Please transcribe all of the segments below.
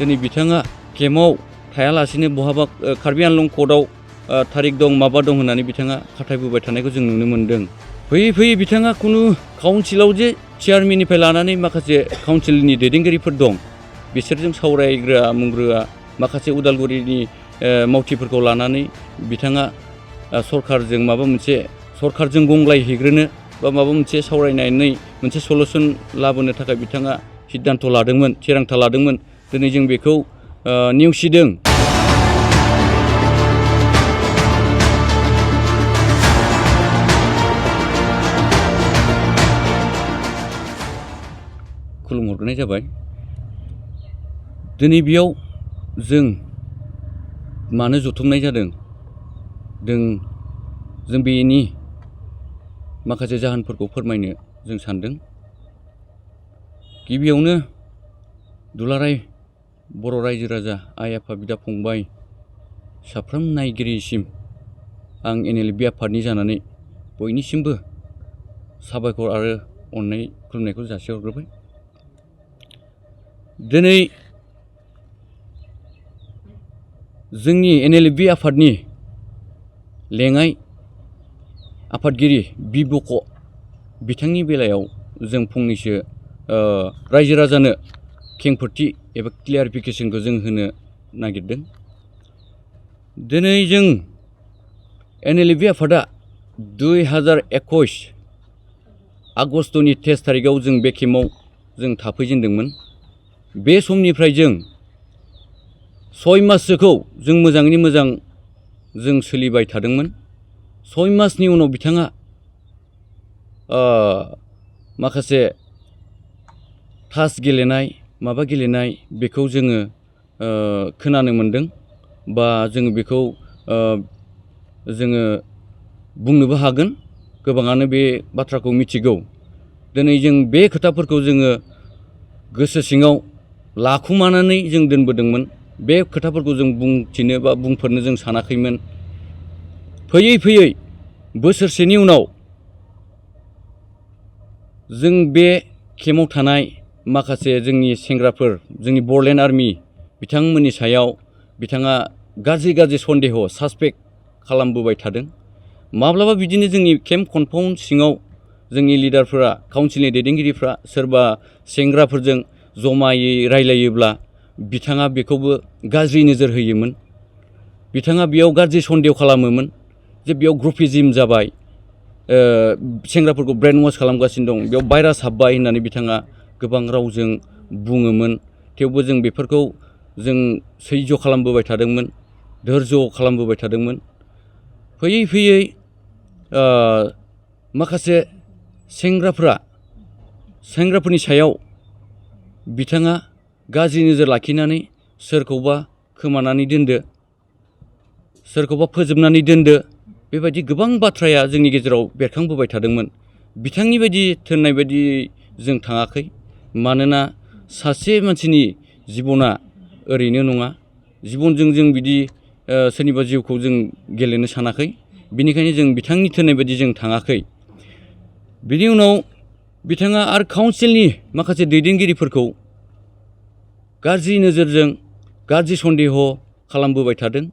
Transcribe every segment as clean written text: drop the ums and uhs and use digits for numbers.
दिनै बिथाङा केम्पआव थायालासिनो बहाबा कार्बि आंलं कर्टआव थारिख दं माबा दं होननानै बिथाङा खाथायबोबाय थानायखौ जों नुनो मोन्दों। फैयै फैयै बिथाङा खुनु काउन्सिलाव जे चेयारमेननिफ्राय लानानै माखासे काउन्सिलनि दैदेनगिरिफोर दं बिसोरजों सावरायग्रा मुंग्रोआ माखासे उदालगुरिनि मावथिफोरखौ लानानै बिथाङा सरखारजों माबा मोनसे सरखारजों गंग्लायहैग्रोनो बा माबा मोनसे सावरायनानै मोनसे सलुसन लाबोनो थाखाय बिथाङा सिद्धान्त लादोंमोन, थिरांथा लादोंमोन। दिनै जों बेखौ नेवसिदों। खुलुमहरग्रोनाय जाबाय। दिनै बेयाव जों मानो जथुमनाय जादों जों बेनि माखासे जाहोनफोरखौ फोरमायनो जों सानदों। गिबियावनो दुलाराय बर' रायजो राजा, आइ आफा, बिदा फंबाय साफ्रोम नायगिरिसिम आं NLB आफादनि जानानै बयनिसिमबो साबायखर आरो अननाय खुलुमनायखौ जासिहरग्रोबाय। दिनै जोंनि NLB आफादनि लेङाइ आफादगिरि बिबक बिथांनि बेलायाव जों फंनैसो रायजो राजानो खेंफोरथि एबा क्लियारिफिकेसनखौ जों होनो नागिरदों। दिनै जों NLB आफादा 2021 आगष्टनि 23 तारिखआव जों बे केम्पआव जों थाफैजेनदोंमोन। बे समनिफ्राय जों 6 माससोखौ जों मोजाङैनो मोजां जों सोलिबाय थादोंमोन। 6 मासनि उनाव बिथाङा माखासे थास गेलेनाय माबा गेलेनाय बेखौ जोङो खोनानो मोनदों बा जोङो बेखौ जोङो बुंनोबो हागोन। गोबाङानो बे बाथ्राखौ मिथिगौ। दिनै जों बे खोथाफोरखौ जोङो गोसो सिङाव लाखुमानानै जों दोनबोदोंमोन। बे खोथाफोरखौ जों बुंथिनो बा बुंफोरनो जों सानाखैमोन। फैयै फैयै बोसोरसेनि उनाव जों बे केम्पआव थानाय माखासे जोंनि सेंग्राफोर, जोंनि बरलेण्ड आर्मि बिथांमोननि सायाव बिथाङा गाज्रि सन्देह सासपेक्ट खालामबोबाय थादों। माब्लाबा बिदिनो जोंनि केम्प कम्पाउन्ड सिङाव जोंनि लिडारफोरा, काउन्सिलनि दैदेनगिरिफ्रा सोरबा सेंग्राफोरजों जमायै रायलायोब्ला बिथाङा बेखौबो गाज्रि नोजोर होयोमोन। बिथाङा बेयाव गाज्रि सन्देह खालामोमोन जे बेयाव ग्रुपिजिम जाबाय, सेंग्राफोरखौ ब्रेन वाश खालामगासिनो दं, बेयाव भाइरास हाबबाय होननानै बिथाङा गोबां रावजों बुङोमोन। थेवबो जों बेफोरखौ जों सैज्य खालामबोबाय थादोंमोन, धोर्ज खालामबोबाय थादोंमोन। फैयै फैयै माखासे सेंग्राफोरनि सायाव बिथाङा गाज्रि नोजोर लाखिनानै सोरखौबा खोमानानै दोनदो, सोरखौबा फोजोबनानै दोनदो, बेबायदि गोबां बाथ्राया जोंनि गेजेराव बेरखांबोबाय थादोंमोन। बिथांनि बायदि थोननाय बायदि जों थाङाखै। मानोना सासे मानसिनि जिबना ओरैनो नङा। जिबनजों जों बिदि सोरनिबा जिउखौ जों गेलेनो सानाखै। बेनिखायनो जों बिथांनि थोननाय बायदि जों थाङाखै। बिनि उनाव बिथाङा आरो काउन्सिलनि माखासे दैदेनगिरिफोरखौ गाज्रि नोजोरजों गाज्रि सन्देह खालामबोबाय थादों।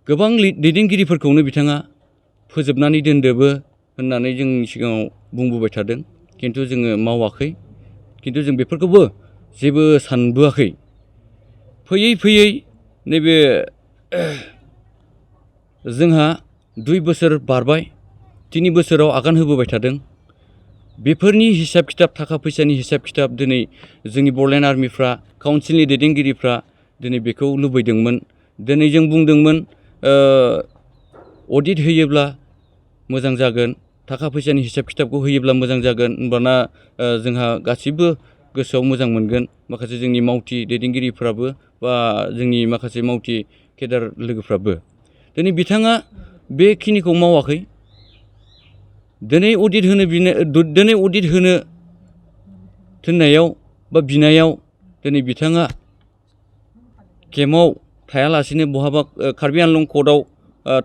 गोबां दैदेनगिरिफोरखौनो बिथाङा फोजोबनानै दोनदोबो होननानै जोंनि सिगाङाव बुंबोबाय थादों। खिन्थु जोङो मावाखै, खिन्थु जों बेफोरखौबो जेबो सानबोआखै। फैयै फैयै नैबे जोंहा 2 बोसोर बारबाय, 3 बोसोराव आगान होबोबाय थादों। बेफोरनि हिसाब खिथाब, थाखा फैसानि हिसाब खिथाब दिनै जोंनि बरलेण्ड आर्मिफ्रा, काउन्सिलनि दैदेनगिरिफ्रा दिनै बेखौ लुबैदोंमोन। दिनै जों बुंदोंमोन अडिट होयोब्ला मोजां जागोन, थाखा फैसानि हिसाब खिथाबखौ होयोब्ला मोजां जागोन, होनबाना जोंहा गासिबो गोसोआव मोजां मोनगोन। माखासे जोंनि मावथि दैदेनगिरिफ्राबो बा जोंनि माखासे मावथि केडार लोगोफ्राबो। दिनै बिथाङा बेखिनिखौ मावाखै। दिनै अडिट होनो थिननायाव बा बिनायाव दिनै बिथाङा केम्पआव थायालासिनो बहाबा कार्बि आंलं कर्टआव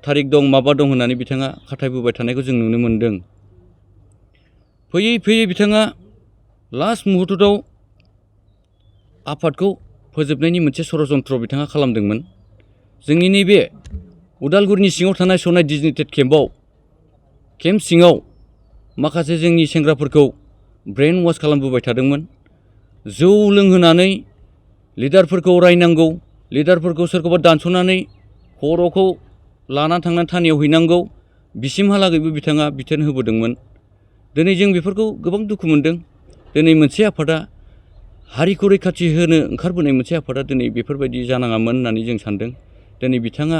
थारिख दं माबा दं होननानै बिथाङा खाथायबोबाय थानायखौ जों नुनो मोन्दों। फैयै फैयै बिथाङा लास्ट मुहुर्तआव आफादखौ फोजोबनायनि मोनसे षड़यन्त्र बिथाङा खालामदोंमोन। जोंनि नैबे उदालगुरिनि सिङाव थानाय सनाय डिजिटेड केम्प सिङाव माखासे जोंनि सेंग्राफोरखौ ब्रेन वाश खालामबोबाय थादोंमोन। जौ लोंहोनानै लिडारफोरखौ रायनांगौ, लिडारफोरखौ सोरखौबा दानस'नानै खर'खौ लानानै थांनानै थानायाव हैनांगौ, बिसिमहालागैबो बिथाङा बिथोन होबोदोंमोन। दिनै जों बेफोरखौ गोबां दुखु मोनदों। दिनै मोनसे आफादा हारिखौ रैखाथि होनो ओंखारबोनाय मोनसे आफादा दिनै बेफोरबायदि जानाङामोन होननानै जों सानदों। दिनै बिथाङा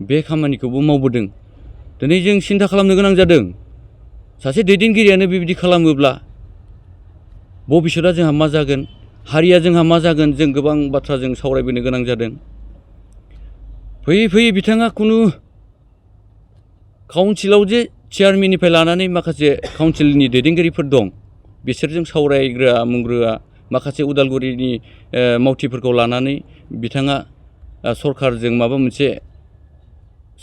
बे खामानिखौबो मावबोदों। दिनै जों सिन्था खालामनो गोनां जादों, सासे दैदेनगिरियानो बेबायदि खालामोब्ला भबिष्यतआ जोंहा मा जागोन, हारिया जोंहा मा जागोन, जों गोबां बाथ्रा जों सावरायबोनो गोनां जादों। फैयै फैयै बिथाङा खुनु काउन्सिलाव जे चेयारमेननिफ्राय लानानै माखासे काउन्सिलनि दैदेनगिरिफोर दं, बिसोरजों सावरायग्रोआ मुंग्रोआ माखासे उदालगुरिनि मावथिफोरखौ लानानै बिथाङा सरखारजों माबा मोनसे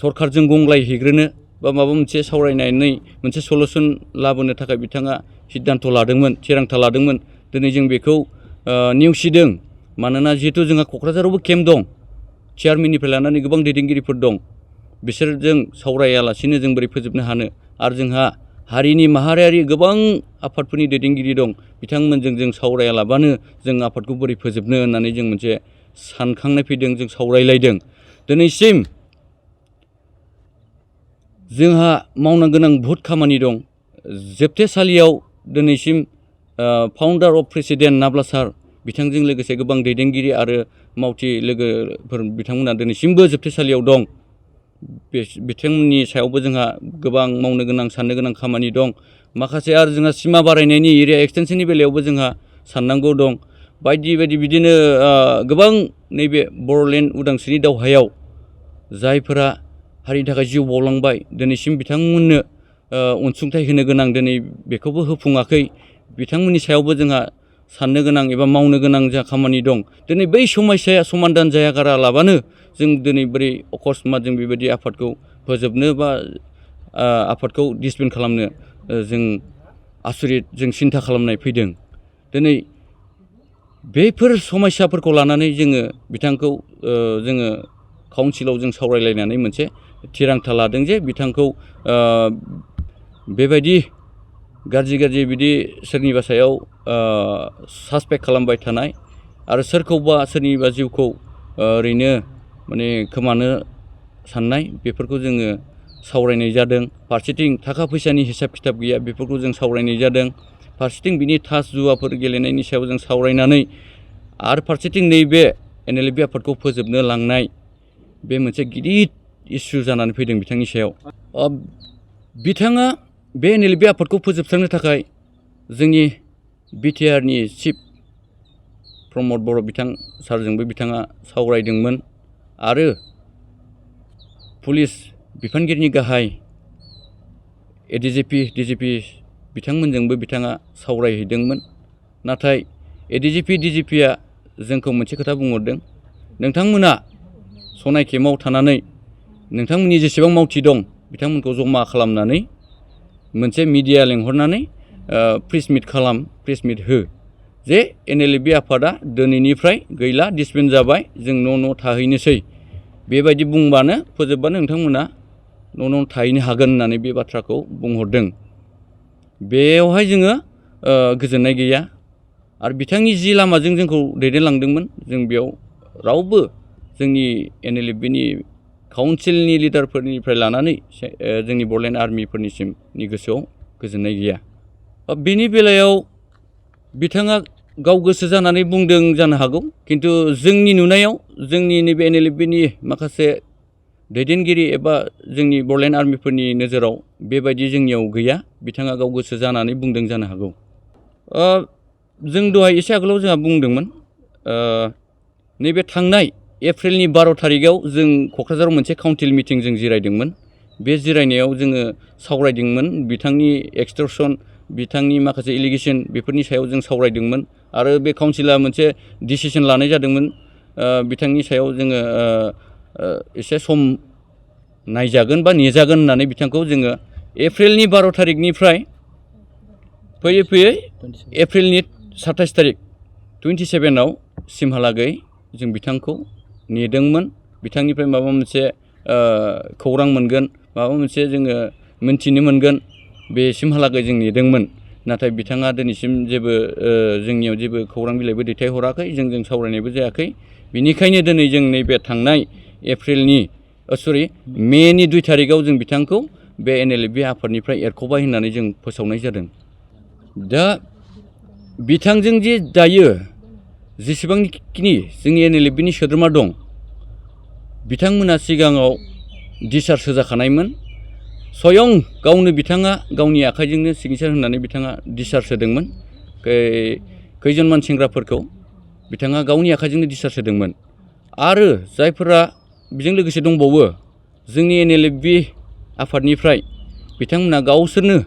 सरखारजों गंग्लायहैग्रोनो बा माबा मोनसे सावरायनानै मोनसे सलुसन लाबोनो थाखाय बिथाङा सिद्धान्त लादोंमोन, थिरांथा लादोंमोन। दिनै जों बेखौ नेवसिदों। मानोना जिहेथु जोंहा क'क्राझारावबो केम्प दं, चेयारमेननिफ्राय लानानै गोबां दैदेनगिरिफोर दं, बिसोरजों सावरायालासिनो जों बोरै फोजोबनो हानो। आरो जोंहा हारिनि माहारियारि गोबां आफादफोरनि दैदेनगिरि दं, बिथांमोनजों जों सावरायालाबानो जों आफादखौ बोरै फोजोबनो होननानै जों मोनसे सानखांनाय फैदों, जों सावरायलायदों। दिनैसिम जोंहा मावनो गोनां बहुद खामानि दं। जोबथेसालियाव दिनैसिम फाउन्डार अफ प्रेसिडेन्ट नाब्ला सार बिथांजों लोगोसे गोबां दैदेनगिरि आरो मावथि लोगोफोर बिथांमोना दिनैसिमबो जोबथेसालियाव दं। बिथांमोननि सायावबो जोंहा गोबां मावनो गोनां, साननो गोनां खामानि दं। माखासे आरो जोंहा सिमा बारायनायनि एरिया एक्सटेनसननि बेलायावबो जोंहा साननांगौ दं। बायदि बायदि बिदिनो गोबां नैबे बर'लेण्ड उदांस्रिनि दावहायाव जायफोरा हारिनि थाखाय जिउ बावलांबाय, दिनैसिम बिथांमोननो अनसुंथाइ होनो गोनां, दिनै बेखौबो होफुङाखै। बिथांमोननि सायावबो जोंहा साननो गोनां एबा मावनो गोनां जोंहा खामानि दं। दिनै बै समस्याया समाधान जायागारालाबानो जों दिनै बोरै अकस्मात जों बेबायदि आफादखौ फोजोबनो बा आफादखौ डिसबेन्ड खालामनो जों आसरित, जों सिन्था खालामनाय फैदों। दिनै बेफोर समस्याफोरखौ लानानै जोङो बिथांखौ जोङो काउन्सिलाव जों सावरायलायनानै मोनसे थिरांथा लादों जे बिथांखौ बेबायदि गाज्रि बिदि सोरनिबा सायाव सासपेक्ट खालामबाय थानाय आरो सोरखौबा सोरनिबा जिउखौ ओरैनो माने खोमानो साननाय, बेफोरखौ जोङो सावरायनाय जादों। फारसेथिं थाखा फैसानि हिसाब खिथाब गैया, बेफोरखौ जों सावरायनाय जादों। फारसेथिं बिनि थास जुवाफोर गेलेनायनि सायाव जों सावरायनानै आरो फारसेथिं नैबे NLFB आफादखौ फोजोबनो लांनाय, बे मोनसे गिदिर इसु जानानै फैदों बिथांनि सायाव। बिथाङा बे NLFB आफादखौ फोजोबस्रांनो थाखाय जोंनि बिटिआरनि चिफ प्रमद बर' बिथां सारजोंबो बिथाङा सावरायदोंमोन आरो पुलिस बिफानगिरिनि गाहाय DGP बिथांमोनजोंबो बिथाङा सावरायहैदोंमोन। नाथाय ADGP DGPआ जोंखौ मोनसे खोथा बुंहरदों, नोंथांमोना सनाय केम्पआव थानानै नोंथांमोननि जेसेबां मावथि दं बिथांमोनखौ जमा खालामनानै मोनसे मिडिया लेंहरनानै प्रेस मिट हो जे NLFB आफादा दिनैनिफ्राय गैला, डिसबेन्ड जाबाय, जों न' थाहैनोसै। बेबायदि बुंबानो फोजोबबानो नोंथांमोना न' थाहैनो हागोन होननानै बे बाथ्राखौ बुंहरदों। बेयावहाय जोङो गोजोननाय गैया। आरो बिथांनि जि लामाजों जोंखौ दैदेनलांदोंमोन, जों बेयाव रावबो जोंनि NLFBनि काउन्सिलनि लिडारफोरनिफ्राय लानानै जोंनि बर'लेण्ड आर्मिफोरनिसिमनि गोसोआव गोजोननाय गैया। बेनि बेलायाव बिथाङा गाव गोसो जानानै बुंदों जानो हागौ, खिन्थु जोंनि नुनायाव जोंनि नैबे NLFBनि माखासे दैदेनगिरि एबा जोंनि बर'लेण्ड आर्मिफोरनि नोजोराव बेबायदि जोंनियाव गैया। बिथाङा गाव गोसो जानानै बुंदों जानो हागौ। जों दहाय एसे आगोलाव जोंहा बुंदोंमोन, नैबे थांनाय एप्रिलनि 12 थारिखआव जों क'क्राझाराव मोनसे काउन्सिल मिटिं जों जिरायदोंमोन। बे जिरायनायाव जोङो सावरायदोंमोन बिथांनि एक्सटर्सन, बिथांनि माखासे एलिगेसन, बेफोरनि सायाव जों सावरायदोंमोन आरो बे काउन्सिला मोनसे डिसिसन लानाय जादोंमोन। बिथांनि सायाव जोङो एसे सम नायजागोन बा नेजागोन होननानै बिथांखौ जोङो एप्रिलनि 12 थारिखनिफ्राय फैयै एप्रिलनि 27 थारिख 27आव सिमहालागै जों बिथांखौ नेदोंमोन। बिथांनिफ्राय माबा मोनसे खौरां मोनगोन, माबा मोनसे जोङो मोनथिनो मोनगोन, बेसिमहालागै जों नेदोंमोन। नाथाय बिथाङा दिनैसिम जेबो जोंनियाव जेबो खौरां बिलाइबो दैथायहराखै, जोंजों सावरायनायबो जायाखै। बेनिखायनो दिनै जों नैबे थांनाय मेनि 2 थारिखआव जों बिथांखौ बे NLFB आफादनिफ्राय एरख'बाय होननानै जों फोसावनाय जादों। दा बिथांजों जे दायो जेसेबांखिनि जोंनि NLFBनि सोद्रोमा दं, बिथांमोना सिगाङाव डिसचार्ज होजाखानायमोन। स्वयं गावनो बिथाङा गावनि आखाइजोंनो सिगनेसार होनानै बिथाङा डिसचार्ज होदोंमोन। खैजनमान सेंग्राफोरखौ बिथाङा गावनि आखाइजोंनो डिसचार्ज होदोंमोन। आरो जायफोरा बेजों लोगोसे दंबावो जोंनि NLFB आफादनिफ्राय, बिथांमोना गावसोरनो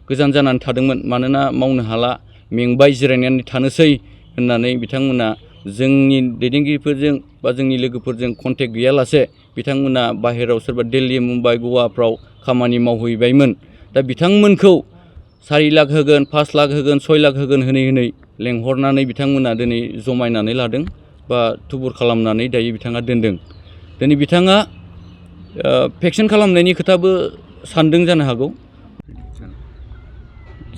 गोजान जानानै थादोंमोन। मानोना मावनो हाला, मेंबाय, जिरायनानै थानोसै होननानै बिथांमोना जोंनि दैदेनगिरिफोरजों बा जोंनि लोगोफोरजों कन्टेक्ट गैयालासे बिथांमोना बाहेराव सोरबा दिल्ली, मुम्बाइ, गवाफ्राव खामानि मावहैबायमोन। दा बिथांमोनखौ 4 लाख होगोन, 5 लाख होगोन, 6 लाख होगोन होनै लेंहरनानै बिथांमोना दिनै जमायनानै लादों बा थुबुर खालामनानै दायो बिथाङा दोनदों। दिनै बिथाङा भेक्सिन खालामनायनि खोथाबो सानदों जानो हागौ।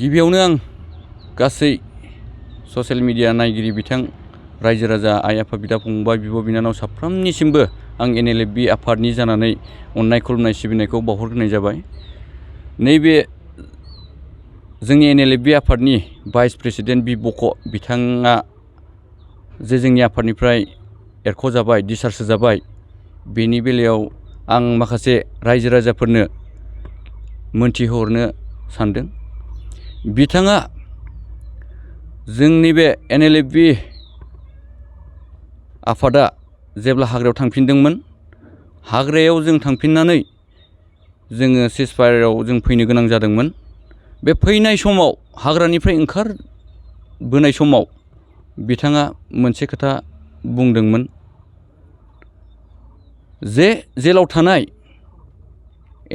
गिबियावनो आं गासै ससियेल मिडिया नायगिरि बिथां रायजो राजा, आइ आफा, बिदा फंबाय, बिब' बिनानाव साफ्रोमनिसिमबो आं NLFB आफादनि जानानै अननाय, खुलुमनाय, सिबिनायखौ बावहरग्रोनाय जाबाय। नैबे जोंनि NLFB आफादनि भाइस प्रेसिडेन्ट बक' बिथाङा जे जोंनि आफादनिफ्राय एरख'जाबाय, डिसचार्ज होजाबाय, बेनि बेलायाव आं माखासे रायजो राजाफोरनो मोनथिहोहरनो सानदों। बिथाङा जोंनि बे NLFB आफादा जेब्ला हाग्रायाव थांफिनदोंमोन, हाग्रायाव जों थांफिननानै जोङो सिजफायाराव जों फैनो गोनां जादोंमोन। बे फैनाय समाव, हाग्रानिफ्राय ओंखारबोनाय समाव बिथाङा मोनसे खोथा बुंदोंमोन जे जेलाव थानाय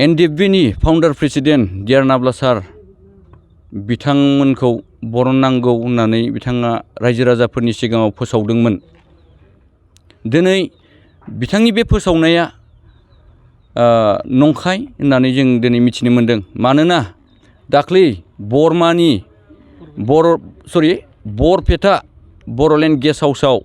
NDFBनि फाउन्डार प्रेसिडेन्ट डियार नाब्ला सार बिथांमोनखौ बरननांगौ होननानै बिथाङा रायजो राजाफोरनि सिगाङाव फोसावदोंमोन। दिनै बिथांनि बे फोसावनाया नंखाय होननानै जों दिनै मिथिनो मोनदों। मानोना दाख्लै बरपेटा बर'लेण्ड गेस्ट हाउसआव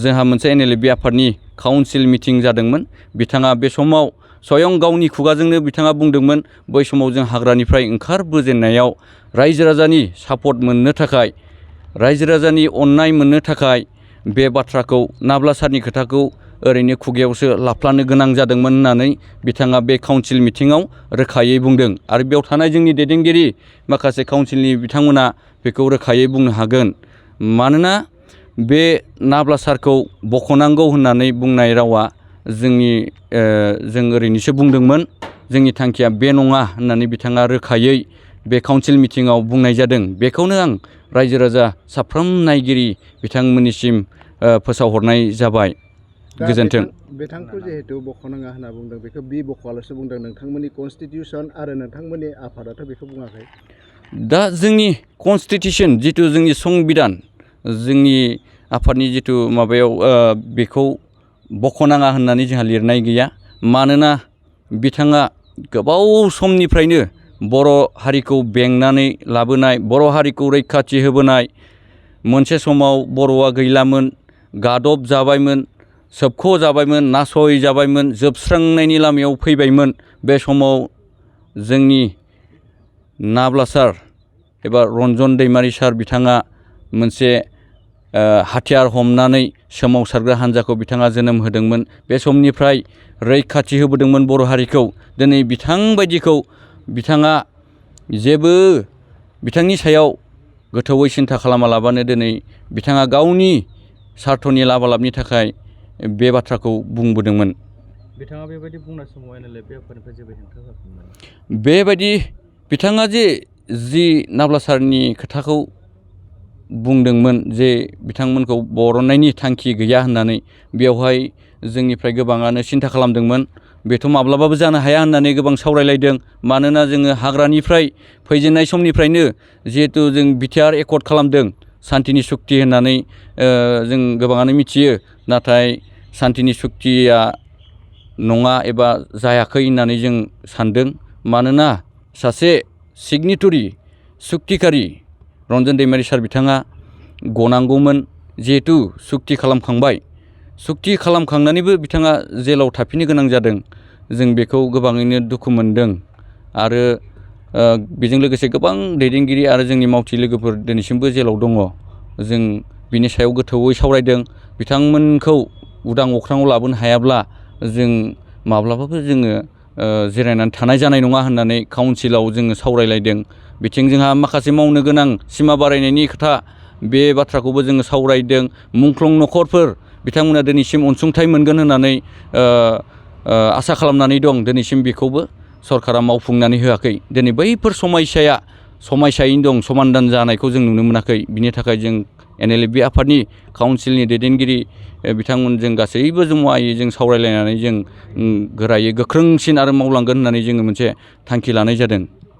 जोंहा मोनसे NLFB आफादनि काउन्सिल मिटिं जादोंमोन। बिथाङा बे समाव स्वयं गावनि खुगाजोंनो बिथाङा बुंदोंमोन, बै समाव जों हाग्रानिफ्राय ओंखारबोजेननायाव रायजो राजानि सापर्ट मोननो थाखाय, रायजो राजानि अननाय मोननो थाखाय बे बाथ्राखौ, नाब्ला सारनि खोथाखौ ओरैनो खुगायावसो लाफ्लानो गोनां जादोंमोन होननानै बिथाङा बे काउन्सिल मिटिङाव रोखायै बुंदों। आरो बेयाव थानाय जोंनि दैदेनगिरि माखासे काउन्सिलनि बिथांमोना बेखौ रोखायै बुंनो हागोन। मानोना बे नाब्ला सारखौ बख'नांगौ होननानै बुंनाय रावा जों ओरैनोसो बुंदोंमोन, जोंनि थांखिया बे नङा होननानै बिथाङा रोखायै बे काउन्सिल मिटिङाव बुंनाय जादों। बेखौनो आं रायजो राजा साफ्रोम नायगिरि बिथांमोननिसिम फोसावहरनाय जाबाय। गोजोन्थों। बिथांखौ जिहेतु बख'नाङा होनना बुंदों, बेखौ बख'आल'सो बुंदों। नोंथांमोननि कनस्टिटिउसन आरो नोंथांमोननि आफादाथ' बेखौ बुङाखै। दा जोंनि कनस्टिटिउसन, जिथु जोंनि संबिधान, जोंनि आफादनि जिथु माबायाव बेखौ बख'नाङा होननानै जोंहा लिरनाय गैया। मानोना बिथाङा गोबाव समनिफ्रायनो बर' हारिखौ बेंनानै लाबोनाय, बर' हारिखौ रैखाथि होबोनाय, मोनसे समाव बर'आ गैलामोन, गादब जाबायमोन, सोबख' जाबायमोन, नासय जाबायमोन, जोबस्रांनायनि लामायाव फैबायमोन। बे समाव जोंनि नाब्ला सार एबा रन्जन दैमारि सार बिथाङा मोनसे हाथियार हमनानै सोमावसारग्रा हान्जाखौ बिथाङा जोनोम होदोंमोन। बे समनिफ्राय रैखाथि होबोदोंमोन बर' हारिखौ। दिनै बिथांबायदिखौ बिथाङा जेबो बिथांनि सायाव गोथौयै सिन्था खालामालाबानो दिनै बिथाङा गावनि सार्थनि लाबालाबनि थाखाय बे बाथ्राखौ बुंबोदोंमोन। बिथाङा बेबायदि बुंनाय समाव NLFB आफादनिफ्राय जेबो हेंथा होआखैमोन। बेबायदि बिथाङा जि नाब्ला सारनि खोथाखौ बुंदोंमोन जे बिथांमोनखौ बरननायनि थांखि गैया होननानै, बेवहाय जोंनिफ्राय गोबाङानो सिन्था खालामदोंमोन। बेथ' माब्लाबाबो जानो हाया होननानै गोबां सावरायलायदों। मानोना जोङो हाग्रानिफ्राय फैजेननाय समनिफ्रायनो जिहेथु जों बिटिआर एकर्ड खालामदों, सान्तिनि सुक्ति होननानै जों गोबाङानो मिथियो, नाथाय सान्तिनि सुक्तिया नङा एबा जायाखै होननानै जों सानदों। मानोना सासे सिगनेटरि सुक्तिकारि रन्जन दैमारि सार बिथाङा गनांगौमोन। जिहेथु सुक्ति खालामखांबाय, सुक्ति खालामखांनानैबो बिथाङा जेलाव थाफिननो गोनां जादों। जों बेखौ गोबाङैनो दुखु मोनदों। आरो बेजों लोगोसे गोबां दैदेनगिरि आरो जोंनि मावथि लोगोफोर दिनैसिमबो जेलाव दङ। जों बिनि सायाव गोथौवै सावरायदों। बिथांमोनखौ उदां अख्राङाव लाबोनो हायाब्ला जों माब्लाबाबो जोङो जिरायनानै थानाय जानाय नङा होननानै काउन्सिलाव जोङो सावरायलायदों। बिथिं जोंहा माखासे मावनो गोनां सिमा बारायनायनि खोथा, बे बाथ्राखौबो जोङो सावरायदों। मुंख्लं न'खरफोर बिथांमोना दिनैसिम अनसुंथाइ मोनगोन होननानै आसा खालामनानै दं। दिनैसिम बेखौबो सरकारा मावफुंनानै होआखै। दिनै बैफोर समयसायैनो दं, समाधान जानायखौ जों नुनो मोनाखै। बिनि थाखाय जों NLFB आफादनि काउन्सिलनि दैदेनगिरि बिथांमोनजों गासैबो जमायै जों सावरायलायनानै जों गोरायै गोख्रोंसिन आरो मावलांगोन होननानै जोङो मोनसे थांखि लानाय जादों।